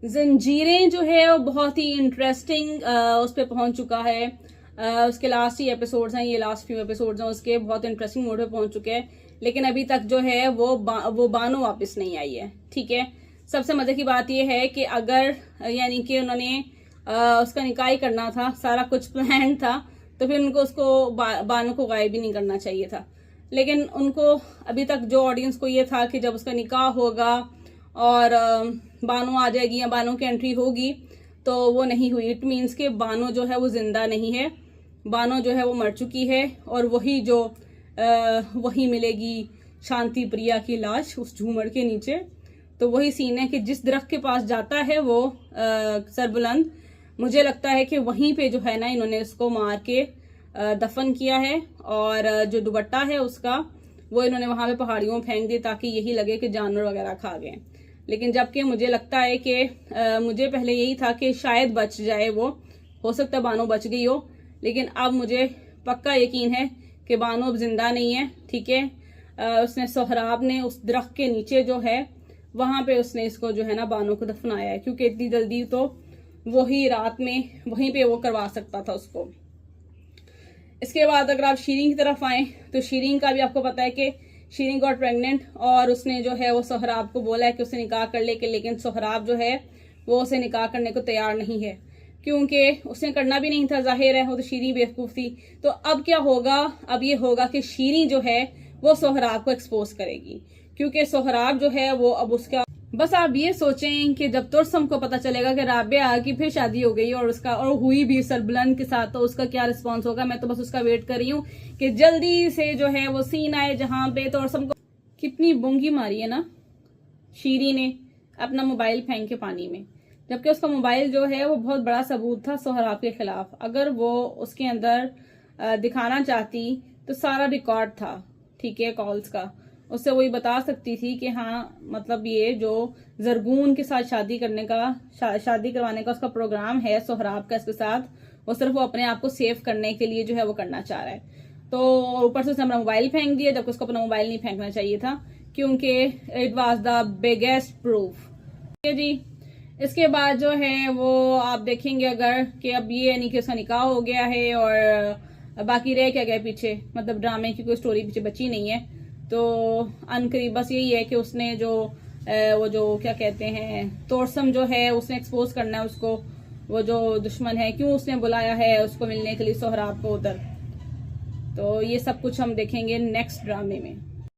जंजीरें जो है वो बहुत ही इंटरेस्टिंग उस पर पहुंच चुका है। उसके लास्ट ही एपिसोड्स हैं, ये लास्ट फ्यू एपिसोड्स हैं उसके, बहुत इंटरेस्टिंग मोड पे पहुंच चुके हैं। लेकिन अभी तक जो है वो बानो वापस नहीं आई है। ठीक है, सबसे मजे की बात ये है कि अगर यानी कि उन्होंने उसका निकाह ही करना था, सारा कुछ प्लान था, तो फिर उनको उसको बानो को गायब भी नहीं करना चाहिए था। लेकिन उनको अभी तक जो ऑडियंस को ये था कि जब उसका निकाह होगा और बानो आ जाएगी या बानो की एंट्री होगी, तो वो नहीं हुई। इट मीन्स कि बानो जो है वो जिंदा नहीं है, बानो जो है वो मर चुकी है। और वही मिलेगी शांति प्रिया की लाश उस झूमर के नीचे। तो वही सीन है कि जिस दरख्त के पास जाता है वो सरबुलंद, मुझे लगता है कि वहीं पे जो है ना इन्होंने उसको मार के दफन किया है। और जो दुपट्टा है उसका वो इन्होंने वहां पे पहाड़ियों में फेंक दिया ताकि यही लगे कि जानवर वगैरह खा गए। लेकिन जबकि मुझे लगता है कि मुझे पहले यही था कि शायद बच जाए वो, हो सकता है बानो बच गई हो, लेकिन अब मुझे पक्का यकीन है कि बानो अब जिंदा नहीं है। ठीक है, उसने सोहराब ने उस दरख्त के नीचे जो है वहां पे उसने इसको जो है ना बानो को दफनाया है, क्योंकि इतनी जल्दी तो वही रात में वहीं पे वो करवा सकता था उसको। इसके बाद अगर आप शीरीन की तरफ आए तो शीरीन का भी आपको पता है कि शीरीन गॉट प्रेग्नेंट और उसने जो है वो सोहराब को बोला है कि उसे निकाह कर ले के, लेकिन सोहराब जो है वो उसे निकाह करने को तैयार नहीं है, क्योंकि उसने करना भी नहीं था, जाहिर है वो तो शीरीन बेवकूफ थी। तो अब क्या होगा, अब ये होगा कि शीरीन जो है वो सोहराब को एक्सपोज करेगी, क्योंकि सोहराब जो है वो अब उसका, बस आप ये सोचें कि जब तुर्सम को पता चलेगा कि राबिया की फिर शादी हो गई और हुई भी सरबुलंद के साथ, तो उसका क्या रिस्पांस होगा। मैं तो बस उसका वेट कर रही हूँ कि जल्दी से जो है वो सीन आए जहां पे तुर्सम को कितनी बुंगी मारी है ना शीरी ने अपना मोबाइल फेंक के पानी में, जबकि उसका मोबाइल जो है वो बहुत बड़ा सबूत था सोहराब के खिलाफ। अगर वो उसके अंदर दिखाना चाहती तो सारा रिकॉर्ड था, ठीक है, कॉल्स का, उससे वही बता सकती थी कि हाँ मतलब ये जो जरगून के साथ शादी करवाने का उसका प्रोग्राम है सोहराब का इसके साथ, वो सिर्फ वो अपने आप को सेव करने के लिए जो है वो करना चाह रहा है। तो ऊपर से उसने अपना मोबाइल फेंक दिया, जबकि उसको अपना मोबाइल नहीं फेंकना चाहिए था, क्योंकि it was the biggest proof. ठीक है जी, इसके बाद जो है वो आप देखेंगे अगर कि अब ये नहीं कि उसका निकाह हो गया है और बाकी रह क्या गया पीछे, मतलब ड्रामे की कोई स्टोरी पीछे बची नहीं है। तो अनकरीब बस यही है कि उसने वो जो क्या कहते हैं तोरसम जो है उसने एक्सपोज करना है उसको, वो जो दुश्मन है, क्यों उसने बुलाया है उसको मिलने के लिए सोहराब को उधर। तो ये सब कुछ हम देखेंगे नेक्स्ट ड्रामे में।